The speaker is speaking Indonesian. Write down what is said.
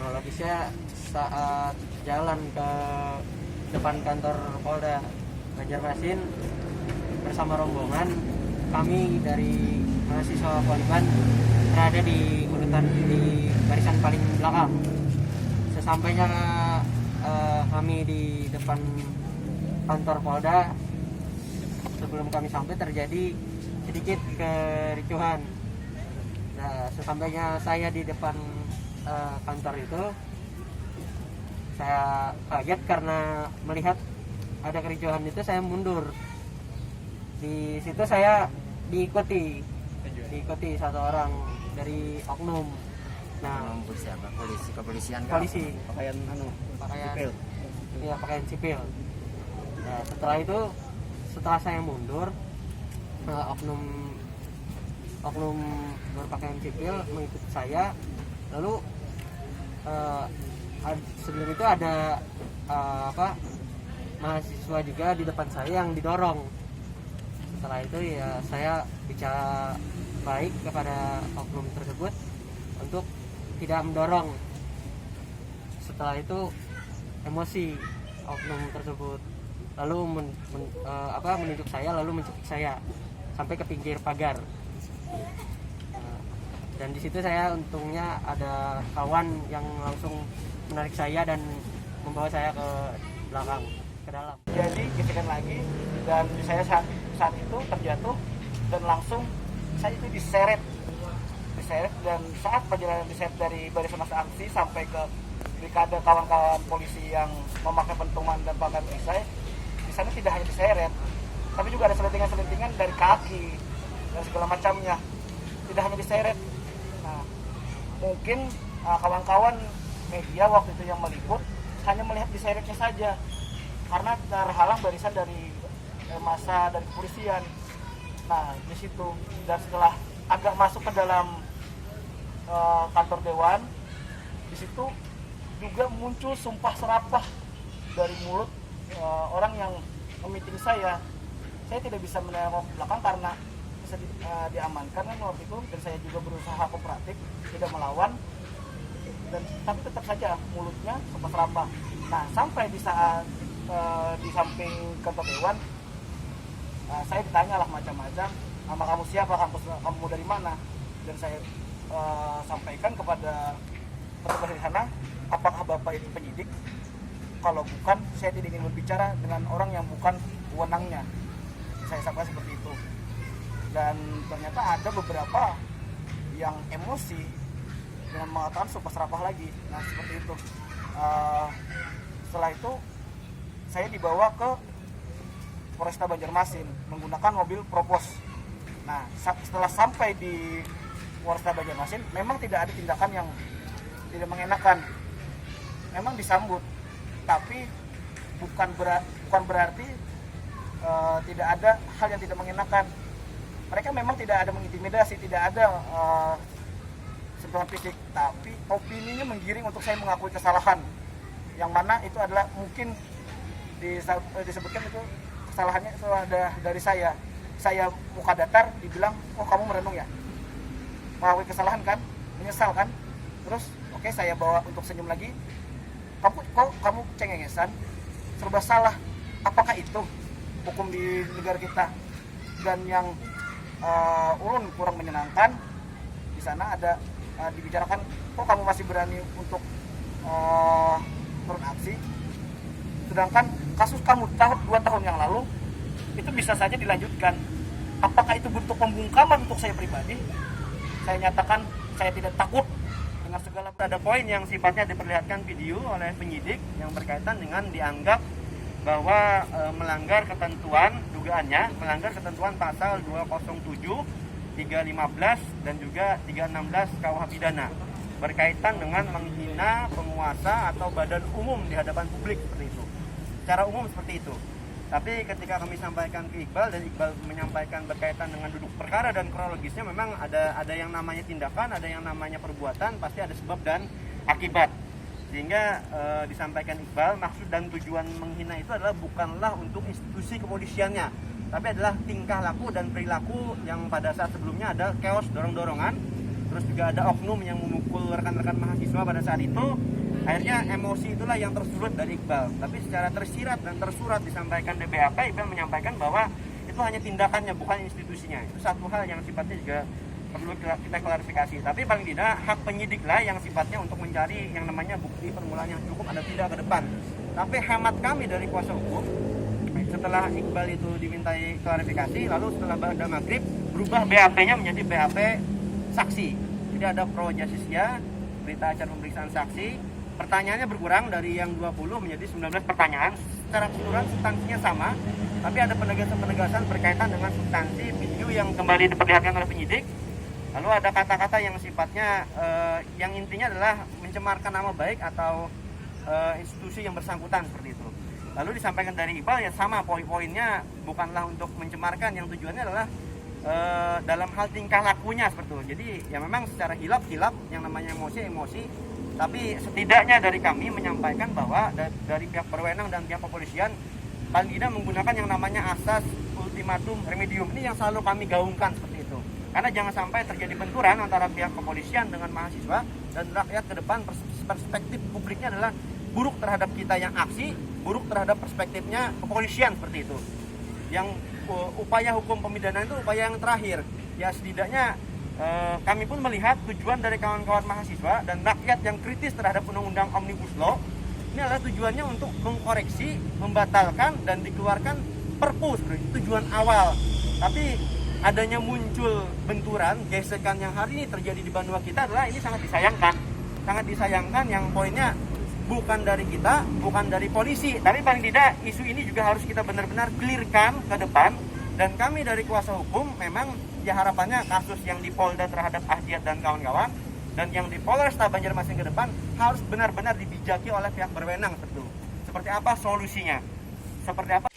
Kronologisnya saat jalan ke depan kantor Polda Banjarmasin bersama rombongan, kami dari mahasiswa Poliban berada di urutan di barisan paling belakang. Sesampainya kami di depan kantor Polda, sebelum kami sampai terjadi sedikit kericuhan. Nah, sesampainya saya di depan kantor itu, saya kaget karena melihat ada kericuhan itu. Saya mundur. Di situ saya diikuti satu orang dari oknum. Nah, siapa? Kepolisian. Polisi. Pakaian sipil. Iya, pakaian sipil. Nah, setelah saya mundur, oknum berpakaian sipil mengikuti saya. Lalu sebelum itu ada mahasiswa juga di depan saya yang didorong. Setelah itu ya saya bicara baik kepada oknum tersebut untuk tidak mendorong. Setelah itu emosi oknum tersebut lalu menunjuk saya, lalu mencekik saya sampai ke pinggir pagar. Dan di situ saya untungnya ada kawan yang langsung menarik saya dan membawa saya ke belakang, ke dalam. Jadi gesekan lagi dan saya saat itu terjatuh dan langsung saya itu diseret dan saat perjalanan diseret dari barisan masa aksi sampai ke brigade kawan-kawan polisi yang memakai pentungan dan pakaian perisai, di sana tidak hanya diseret, tapi juga ada selentingan-selentingan dari kaki dan segala macamnya. Tidak hanya diseret. Nah, mungkin kawan-kawan media waktu itu yang meliput hanya melihat diseretnya saja karena terhalang barisan dari massa dari kepolisian. Nah, di situ dan setelah agak masuk ke dalam kantor dewan, di situ juga muncul sumpah serapah dari mulut orang yang memiting saya. Saya tidak bisa menengok belakang karena bisa diamankan kan waktu itu, dan saya juga berusaha kooperatif, tidak melawan, tapi tetap saja mulutnya sumpah serapah. Nah, sampai di saat di samping kantor dewan, saya ditanya lah macam-macam, nama kamu siapa, kamu dari mana, dan saya sampaikan kepada petugas di sana, apakah bapak itu penyidik? Kalau bukan, saya tidak ingin berbicara dengan orang yang bukan wewenangnya. Saya sampaikan seperti itu. Dan ternyata ada beberapa yang emosi dengan mengatakan sumpah serapah lagi. Nah, seperti itu. Setelah itu saya dibawa ke Polresta Banjarmasin menggunakan mobil Propos. Nah, setelah sampai di Polresta Banjarmasin, memang tidak ada tindakan yang tidak mengenakan. Memang disambut, tapi bukan berarti tidak ada hal yang tidak mengenakan. Mereka memang tidak ada mengintimidasi, tidak ada sentuhan fisik, tapi opininya menggiring untuk saya mengakui kesalahan. Yang mana itu adalah mungkin disebutkan itu kesalahannya itu ada dari saya. Saya muka datar, dibilang, oh kamu merenung ya, mengakui kesalahan kan, menyesal kan. Terus oke, saya bawa untuk senyum lagi. Kamu cengengesan, serba salah. Apakah itu hukum di negara kita? Dan yang ulun kurang menyenangkan di sana ada dibicarakan, kok kamu masih berani untuk turun aksi, sedangkan kasus kamu 2 tahun yang lalu itu bisa saja dilanjutkan. Apakah itu bentuk pembungkaman untuk saya pribadi? Saya nyatakan saya tidak takut dengan segala. Ada poin yang sifatnya diperlihatkan video oleh penyidik yang berkaitan dengan dianggap bahwa melanggar ketentuan, dugaannya melanggar ketentuan pasal 207, 315 dan juga 316 KUH pidana berkaitan dengan menghina penguasa atau badan umum di hadapan publik seperti itu. Secara umum seperti itu. Tapi ketika kami sampaikan ke Iqbal dan Iqbal menyampaikan berkaitan dengan duduk perkara dan kronologisnya, memang ada yang namanya tindakan, ada yang namanya perbuatan, pasti ada sebab dan akibat. Sehingga disampaikan Iqbal, maksud dan tujuan menghina itu adalah bukanlah untuk institusi kepolisiannya, tapi adalah tingkah laku dan perilaku yang pada saat sebelumnya ada chaos, dorong-dorongan, terus juga ada oknum yang memukul rekan-rekan mahasiswa pada saat itu. Akhirnya emosi itulah yang tersulut dari Iqbal. Tapi secara tersirat dan tersurat disampaikan di BAP, Iqbal menyampaikan bahwa itu hanya tindakannya, bukan institusinya. Itu satu hal yang sifatnya juga perlu kita klarifikasi. Tapi paling tidak hak penyidik lah yang sifatnya untuk mencari yang namanya bukti permulaan yang cukup ada tidak ke depan. Tapi hemat kami dari kuasa hukum, setelah Iqbal itu dimintai klarifikasi, lalu setelah ada maghrib berubah BAP-nya menjadi BAP saksi. Jadi ada pro justisia, berita acara pemeriksaan saksi. Pertanyaannya berkurang dari yang 20 menjadi 19 pertanyaan. Secara keseluruhan substansinya sama, tapi ada penegasan-penegasan berkaitan dengan substansi video yang kembali diperlihatkan oleh penyidik. Lalu ada kata-kata yang sifatnya yang intinya adalah mencemarkan nama baik atau institusi yang bersangkutan seperti itu. Lalu disampaikan dari Iqbal ya sama, poin-poinnya bukanlah untuk mencemarkan, yang tujuannya adalah dalam hal tingkah lakunya seperti itu. Jadi ya memang secara hilap yang namanya emosi. Tapi setidaknya dari kami menyampaikan bahwa dari pihak berwenang dan pihak kepolisian paling tidak menggunakan yang namanya asas ultimatum remedium. Ini yang selalu kami gaungkan seperti itu. Karena jangan sampai terjadi benturan antara pihak kepolisian dengan mahasiswa dan rakyat ke depan. Perspektif publiknya adalah buruk terhadap kita yang aksi, buruk terhadap perspektifnya kepolisian seperti itu. Yang upaya hukum pemidanaan itu upaya yang terakhir. Ya setidaknya kami pun melihat tujuan dari kawan-kawan mahasiswa dan rakyat yang kritis terhadap undang-undang Omnibus Law ini adalah tujuannya untuk mengkoreksi, membatalkan dan dikeluarkan Perpu sebenarnya tujuan awal. Tapi adanya muncul benturan, gesekan yang hari ini terjadi di Banua kita adalah ini sangat disayangkan. Sangat disayangkan, yang poinnya bukan dari kita, bukan dari polisi, tapi paling tidak isu ini juga harus kita benar-benar clearkan ke depan. Dan kami dari kuasa hukum memang ya harapannya kasus yang di Polda terhadap Ahdiat dan kawan-kawan dan yang di Polresta Banjarmasin ke depan harus benar-benar dibijaki oleh pihak berwenang. Seperti apa solusinya, seperti apa